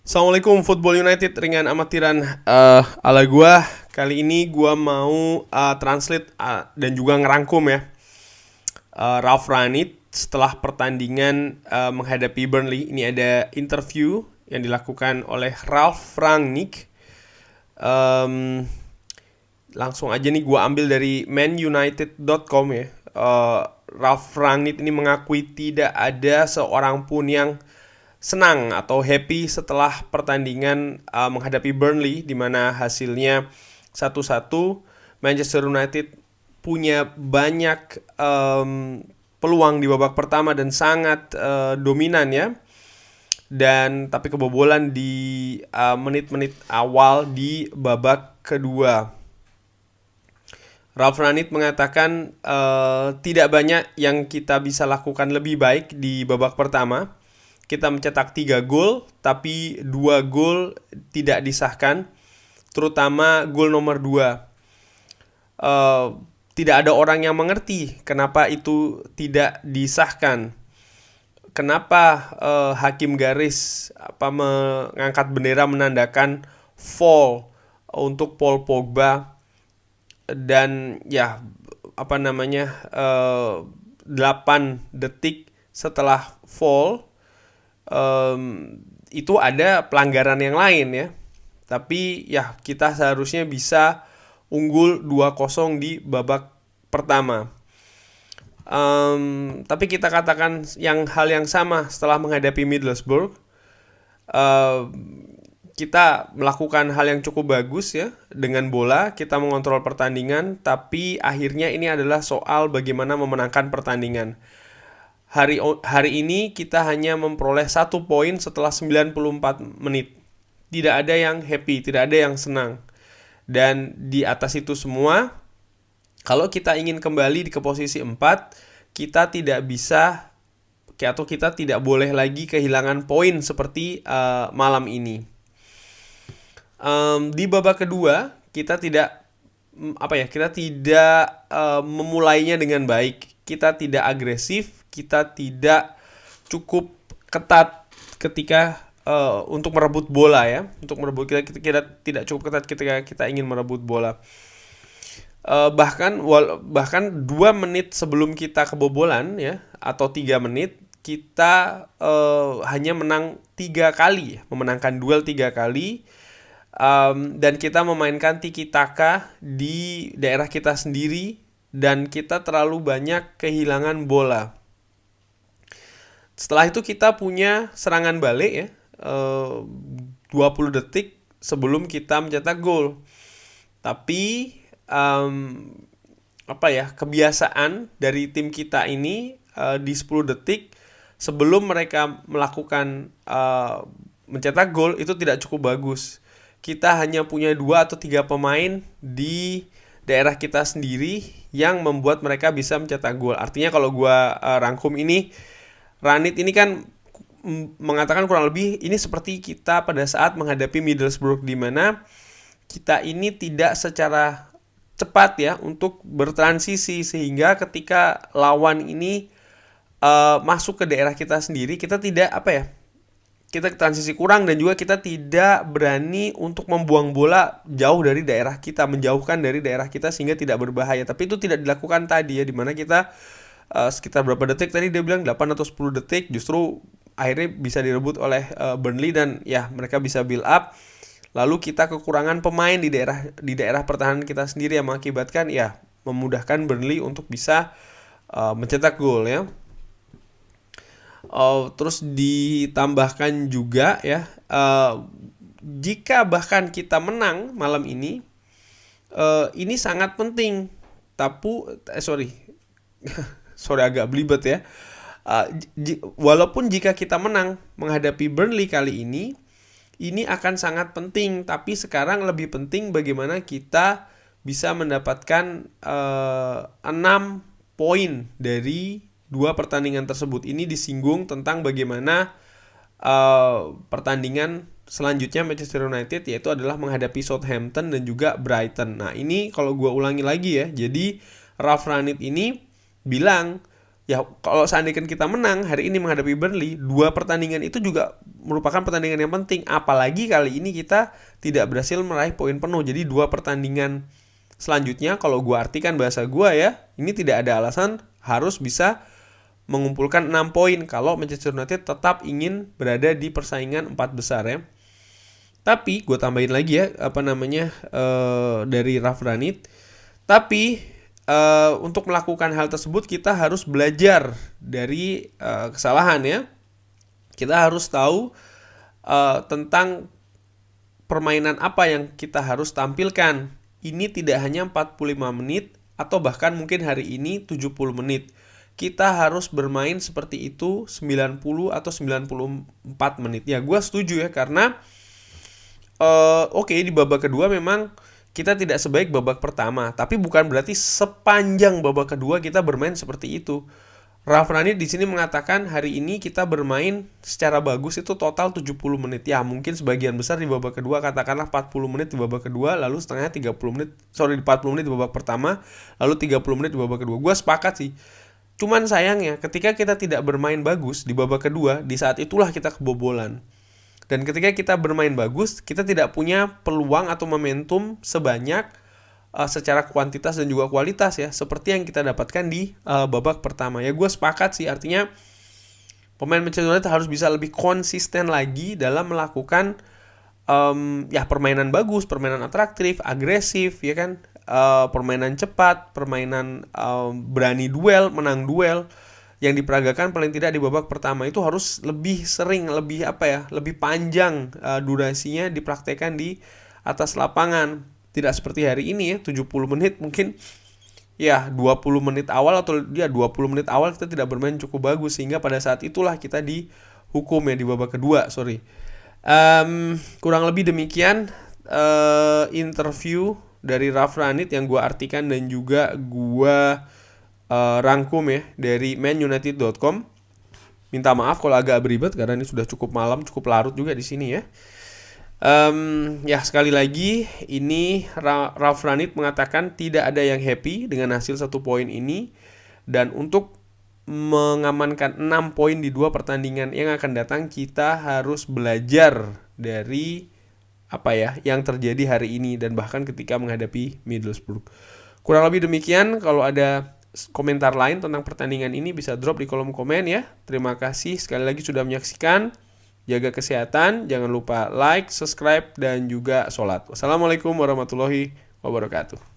Assalamualaikum Football United ringan amatiran ala gua. Kali ini gua mau translate dan juga ngerangkum ya Ralf Rangnick setelah pertandingan menghadapi Burnley. Ini ada interview yang dilakukan oleh Ralf Rangnick. Langsung aja nih gua ambil dari manunited.com ya. Ralf Rangnick ini mengakui tidak ada seorang pun yang senang atau happy setelah pertandingan menghadapi Burnley, di mana hasilnya 1-1. Manchester United punya banyak peluang di babak pertama dan sangat dominan ya. Dan tapi kebobolan di menit-menit awal di babak kedua. Ralf Rangnick mengatakan tidak banyak yang kita bisa lakukan lebih baik di babak pertama. Kita mencetak 3 gol, tapi 2 gol tidak disahkan, terutama gol nomor 2. Tidak ada orang yang mengerti kenapa itu tidak disahkan. Kenapa hakim garis mengangkat bendera menandakan foul untuk Paul Pogba, dan ya 8 detik setelah foul itu ada pelanggaran yang lain ya. Tapi ya kita seharusnya bisa unggul 2-0 di babak pertama. Tapi kita katakan hal yang sama setelah menghadapi Middlesbrough. Kita melakukan hal yang cukup bagus ya dengan bola, kita mengontrol pertandingan, tapi akhirnya ini adalah soal bagaimana memenangkan pertandingan. Hari ini kita hanya memperoleh 1 poin setelah 94 menit. Tidak ada yang happy, tidak ada yang senang. Dan di atas itu semua, kalau kita ingin kembali ke posisi 4, kita tidak bisa atau kita tidak boleh lagi kehilangan poin seperti malam ini. Di babak kedua kita tidak memulainya dengan baik. Kita tidak agresif, kita tidak cukup ketat ketika untuk merebut bola ya. Kita tidak cukup ketat ketika kita ingin merebut bola. Bahkan 2 menit sebelum kita kebobolan ya, atau 3 menit, kita hanya menang 3 kali, memenangkan duel 3 kali. Dan kita memainkan tiki taka di daerah kita sendiri, dan kita terlalu banyak kehilangan bola. Setelah itu kita punya serangan balik ya, 20 detik sebelum kita mencetak gol. Tapi kebiasaan dari tim kita ini di 10 detik sebelum mereka melakukan mencetak gol itu tidak cukup bagus. Kita hanya punya 2 atau 3 pemain di daerah kita sendiri yang membuat mereka bisa mencetak gol. Artinya kalau gua rangkum ini, Rangnick ini kan mengatakan kurang lebih ini seperti kita pada saat menghadapi Middlesbrough, di mana kita ini tidak secara cepat ya untuk bertransisi, sehingga ketika lawan ini masuk ke daerah kita sendiri, kita tidak kita transisi kurang, dan juga kita tidak berani untuk membuang bola jauh dari daerah kita, menjauhkan dari daerah kita sehingga tidak berbahaya. Tapi itu tidak dilakukan tadi ya, dimana kita sekitar berapa detik tadi dia bilang 8 atau 10 detik justru akhirnya bisa direbut oleh Burnley, dan ya mereka bisa build up. Lalu kita kekurangan pemain di daerah pertahanan kita sendiri yang mengakibatkan ya memudahkan Burnley untuk bisa mencetak gol ya. Terus ditambahkan juga ya, jika bahkan kita menang malam ini sangat penting. Sorry agak belibet ya. Walaupun jika kita menang menghadapi Burnley kali ini akan sangat penting, tapi sekarang lebih penting bagaimana kita bisa mendapatkan 6 poin dari 2 pertandingan tersebut. Ini disinggung tentang bagaimana pertandingan selanjutnya Manchester United, yaitu adalah menghadapi Southampton dan juga Brighton. Nah ini kalau gue ulangi lagi ya, jadi Ralf Rangnick ini bilang Ya kalau seandainya kita menang hari ini menghadapi Burnley, 2 pertandingan itu juga merupakan pertandingan yang penting. Apalagi kali ini kita tidak berhasil meraih poin penuh. Jadi 2 pertandingan selanjutnya kalau gue artikan bahasa gue ya, ini tidak ada alasan harus bisa mengumpulkan 6 poin kalau Manchester United tetap ingin berada di persaingan 4 besar ya. Tapi gue tambahin lagi ya dari Ralf Rangnick. Tapi untuk melakukan hal tersebut kita harus belajar dari kesalahan ya. Kita harus tahu tentang permainan apa yang kita harus tampilkan. Ini tidak hanya 45 menit atau bahkan mungkin hari ini 70 menit. Kita harus bermain seperti itu 90 atau 94 menit. Ya gue setuju ya, karena oke, di babak kedua memang kita tidak sebaik babak pertama, tapi bukan berarti sepanjang babak kedua kita bermain seperti itu. Ralf Rangnick di sini mengatakan hari ini kita bermain secara bagus itu total 70 menit. Ya, mungkin sebagian besar di babak kedua, katakanlah 40 menit di babak kedua, lalu setengahnya 40 menit di babak pertama, lalu 30 menit di babak kedua. Gue sepakat sih. Cuman sayangnya ketika kita tidak bermain bagus di babak kedua, di saat itulah kita kebobolan. Dan ketika kita bermain bagus, kita tidak punya peluang atau momentum sebanyak secara kuantitas dan juga kualitas ya, seperti yang kita dapatkan di babak pertama. Ya gue sepakat sih, artinya pemain Manchester United harus bisa lebih konsisten lagi dalam melakukan permainan bagus, permainan atraktif, agresif ya kan, permainan cepat, permainan berani duel, menang duel. Yang diperagakan paling tidak di babak pertama itu harus lebih sering, lebih panjang durasinya dipraktekkan di atas lapangan. Tidak seperti hari ini ya, 70 menit mungkin ya 20 menit awal atau 20 menit awal kita tidak bermain cukup bagus, sehingga pada saat itulah kita dihukum ya di babak kedua, kurang lebih demikian interview dari Ralf Rangnick yang gue artikan dan juga gue rangkum ya dari manunited.com. Minta maaf kalau agak beribet karena ini sudah cukup malam, cukup larut juga di sini ya. Ya sekali lagi ini Ralf Rangnick mengatakan tidak ada yang happy dengan hasil 1 poin ini, dan untuk mengamankan 6 poin di 2 pertandingan yang akan datang kita harus belajar dari yang terjadi hari ini dan bahkan ketika menghadapi Middlesbrough. Kurang lebih demikian. Kalau ada komentar lain tentang pertandingan ini bisa drop di kolom komen ya. Terima kasih sekali lagi sudah menyaksikan. Jaga kesehatan, jangan lupa like, subscribe, dan juga sholat. Wassalamualaikum warahmatullahi wabarakatuh.